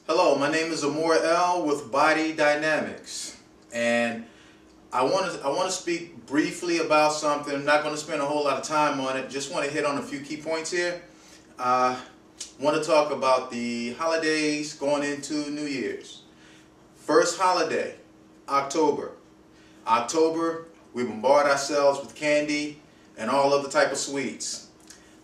Hello, my name is Amor L with Body Dynamics, and I want to speak briefly about something. I'm not going to spend a whole lot of time on it. Just want to hit on a few key points here. Want to talk about the holidays going into New Year's. First holiday, October. October, we bombard ourselves with candy and all other type of sweets.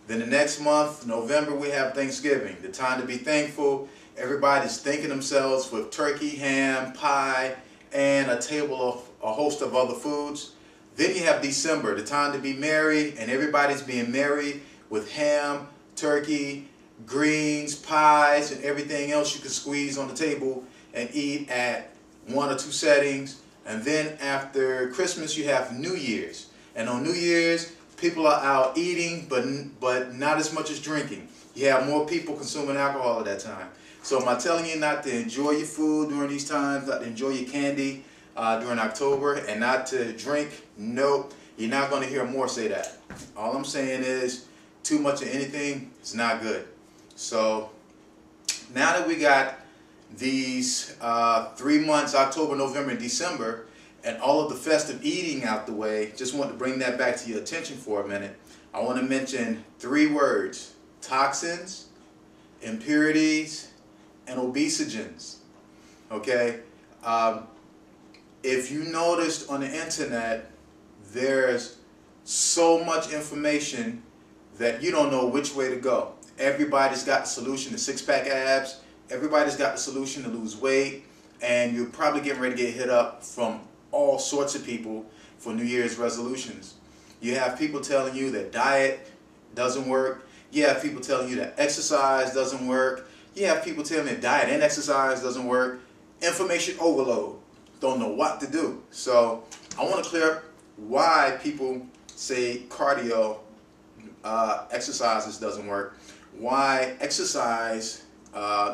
Then the next month, November, we have Thanksgiving, the time to be thankful. Everybody's thanking themselves with turkey, ham, pie, and a table of a host of other foods. Then you have December, the time to be merry, and everybody's being merry with ham, turkey, greens, pies, and everything else you can squeeze on the table and eat at one or two settings. And then after Christmas, you have New Year's. And on New Year's, people are out eating, but not as much as drinking. You have more people consuming alcohol at that time. So am I telling you not to enjoy your food during these times, not to enjoy your candy during October, and not to drink? Nope, you're not going to hear more say that. All I'm saying is too much of anything is not good. So now that we got these 3 months, October, November, and December, and all of the festive eating out the way, just want to bring that back to your attention for a minute. I want to mention 3 words: toxins, impurities, and obesogens. Okay? If you noticed on the internet, there's so much information that you don't know which way to go. Everybody's got the solution to six-pack abs. Everybody's got the solution to lose weight. And you're probably getting ready to get hit up from all sorts of people for New Year's resolutions. You have people telling you that diet doesn't work. You have people telling you that exercise doesn't work. You have people telling you that diet and exercise doesn't work. Information overload. Don't know what to do. So I want to clear up why people say cardio exercises doesn't work, why exercise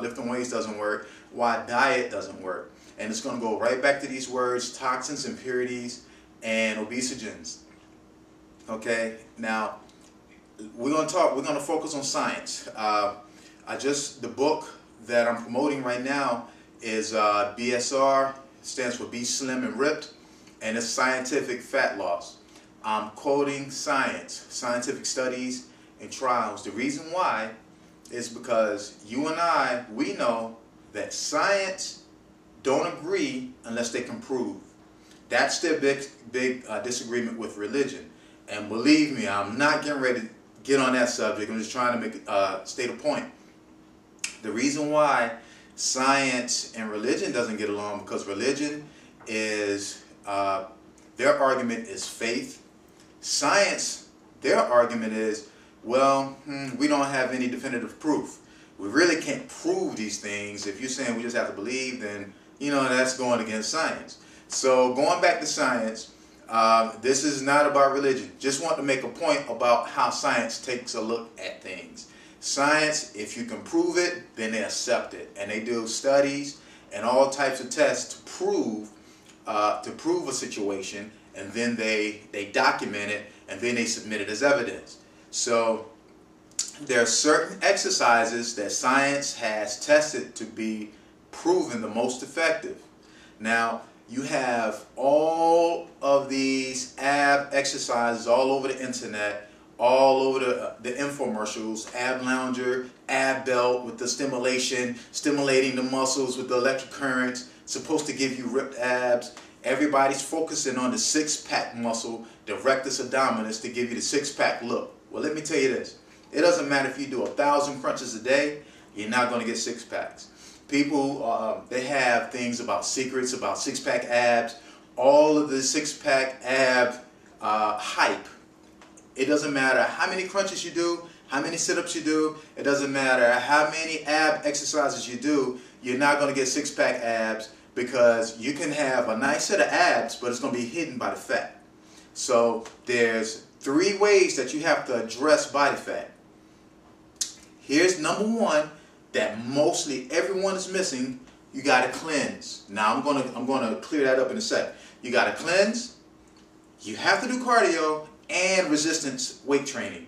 lifting weights doesn't work, why diet doesn't work. And it's going to go right back to these words: toxins, impurities, and obesogens. Okay, now we're going to focus on science. The book that I'm promoting right now is BSR, stands for Be Slim and Ripped, and it's scientific fat loss. I'm quoting science, scientific studies and trials. The reason why is because you and I, we know that science don't agree unless they can prove. That's their big disagreement with religion. And believe me, I'm not getting ready to get on that subject. I'm just trying to state a point. The reason why science and religion doesn't get along, because religion is, their argument is faith. Science, their argument is, well, we don't have any definitive proof. We really can't prove these things. If you're saying we just have to believe, then, you know, that's going against science. So going back to science, this is not about religion. Just want to make a point about how science takes a look at things. Science, if you can prove it, then they accept it. And they do studies and all types of tests to prove a situation, and then they document it, and then they submit it as evidence. So there are certain exercises that science has tested to be proven the most effective. Now, you have all of these ab exercises all over the internet, all over the infomercials: ab lounger, ab belt with the stimulating the muscles with the electric currents, supposed to give you ripped abs. Everybody's focusing on the six-pack muscle, the rectus abdominis, to give you the six-pack look. Well, let me tell you this. It doesn't matter if you do 1,000 crunches a day, you're not going to get six-packs. People, they have things about secrets, about six-pack abs, all of the six-pack ab hype. It doesn't matter how many crunches you do, how many sit-ups you do. It doesn't matter how many ab exercises you do. You're not going to get six-pack abs, because you can have a nice set of abs, but it's going to be hidden by the fat. So there's 3 ways that you have to address body fat. Here's number 1 that mostly everyone is missing. You got to cleanse. Now I'm going to clear that up in a sec. You got to cleanse. You have to do cardio and resistance weight training.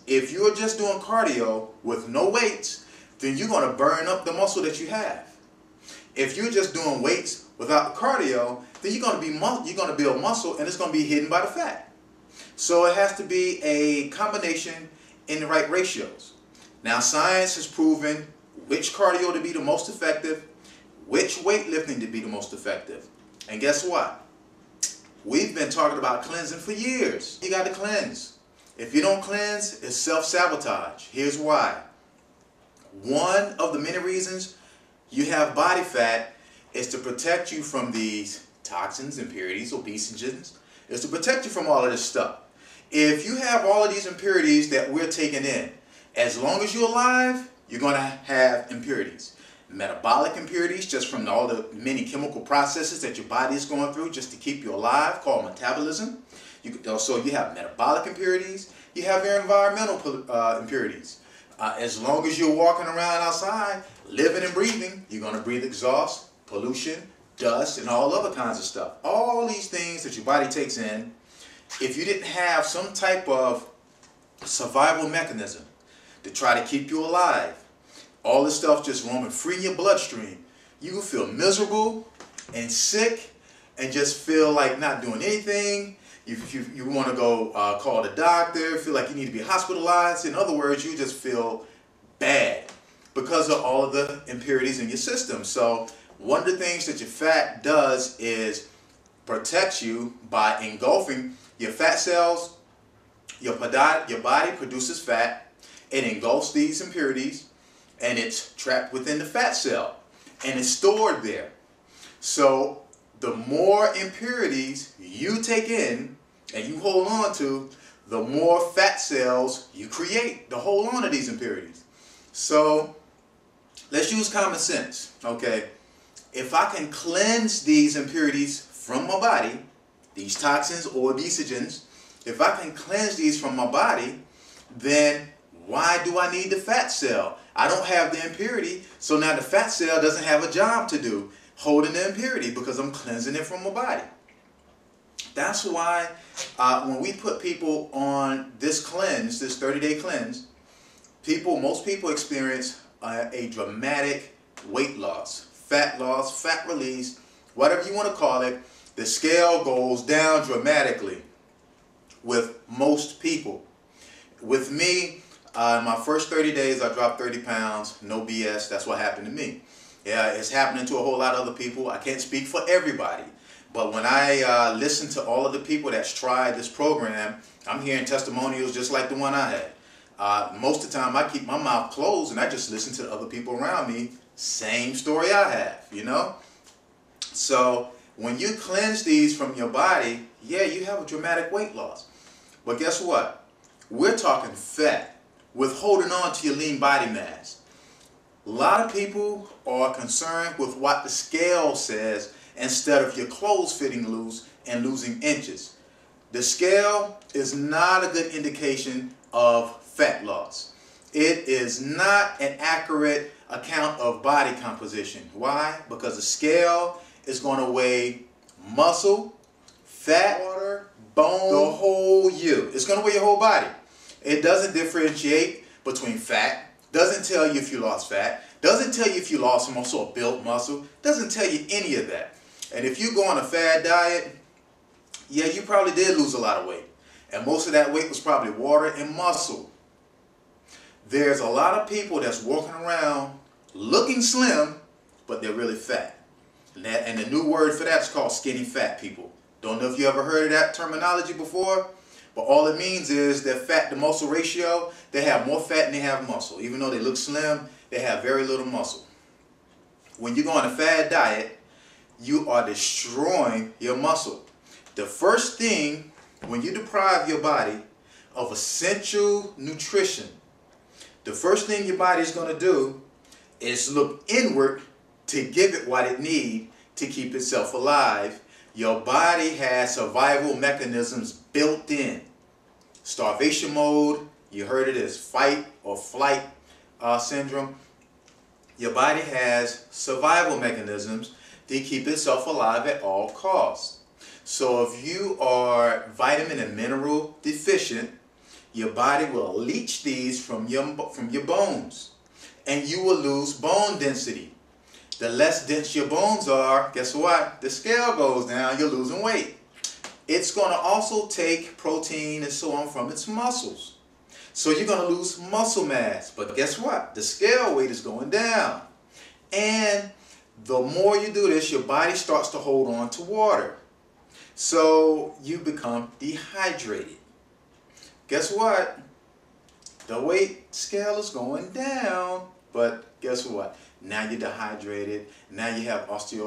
If you're just doing cardio with no weights, then you're going to burn up the muscle that you have. If you're just doing weights without the cardio, then you're going to build muscle, and it's going to be hidden by the fat. So it has to be a combination in the right ratios. Now, science has proven which cardio to be the most effective, which weightlifting to be the most effective. And guess what? We've been talking about cleansing for years. You got to cleanse. If you don't cleanse, it's self-sabotage. Here's why. One of the many reasons you have body fat is to protect you from these toxins, impurities, obesogens. Is to protect you from all of this stuff. If you have all of these impurities that we're taking in, as long as you're alive, you're going to have impurities. Metabolic impurities, just from all the many chemical processes that your body is going through just to keep you alive, called metabolism. So you have metabolic impurities. You have your environmental impurities. As long as you're walking around outside, living and breathing, you're going to breathe exhaust, pollution, dust, and all other kinds of stuff. All these things that your body takes in, if you didn't have some type of survival mechanism to try to keep you alive, all this stuff just roaming free in your bloodstream, you will feel miserable and sick and just feel like not doing anything. You want to go call the doctor, feel like you need to be hospitalized. In other words, you just feel bad because of all of the impurities in your system. So one of the things that your fat does is protects you by engulfing your fat cells. Your body produces fat. It engulfs these impurities, and it's trapped within the fat cell, and it's stored there. So the more impurities you take in and you hold on to, the more fat cells you create to hold on to these impurities. So let's use common sense, okay? If I can cleanse these impurities from my body, these toxins or obesogens, if I can cleanse these from my body, then why do I need the fat cell? I don't have the impurity, so now the fat cell doesn't have a job to do holding the impurity because I'm cleansing it from my body. That's why when we put people on this cleanse, this 30-day cleanse, most people experience a dramatic weight loss, fat release, whatever you want to call it. The scale goes down dramatically with most people. With me, my first 30 days, I dropped 30 pounds, no BS. That's what happened to me. Yeah, it's happening to a whole lot of other people. I can't speak for everybody. But when I listen to all of the people that's tried this program, I'm hearing testimonials just like the one I had. Most of the time, I keep my mouth closed and I just listen to the other people around me. Same story I have, you know? So when you cleanse these from your body, yeah, you have a dramatic weight loss. But guess what? We're talking fat with holding on to your lean body mass. A lot of people are concerned with what the scale says instead of your clothes fitting loose and losing inches. The scale is not a good indication of fat loss. It is not an accurate account of body composition. Why? Because the scale is going to weigh muscle, fat, water, bone, the whole you. It's going to weigh your whole body. It doesn't differentiate between fat, doesn't tell you if you lost fat, doesn't tell you if you lost muscle or built muscle, doesn't tell you any of that. And if you go on a fad diet, yeah, you probably did lose a lot of weight. And most of that weight was probably water and muscle. There's a lot of people that's walking around looking slim, but they're really fat. And the new word for that is called skinny fat people. Don't know if you ever heard of that terminology before, but all it means is that fat to muscle ratio, they have more fat than they have muscle. Even though they look slim, they have very little muscle. When you go on a fad diet, you are destroying your muscle. The first thing, when you deprive your body of essential nutrition, the first thing your body is going to do is look inward to give it what it needs to keep itself alive. Your body has survival mechanisms built in. Starvation mode, you heard it as fight or flight syndrome. Your body has survival mechanisms to keep itself alive at all costs. So if you are vitamin and mineral deficient, your body will leach these from your bones. and you will lose bone density. The less dense your bones are, guess what? The scale goes down, you're losing weight. It's going to also take protein and so on from its muscles. So you're going to lose muscle mass. But guess what? The scale weight is going down. And the more you do this, your body starts to hold on to water. So you become dehydrated. Guess what? The weight scale is going down. But guess what? Now you're dehydrated. Now you have osteoporosis.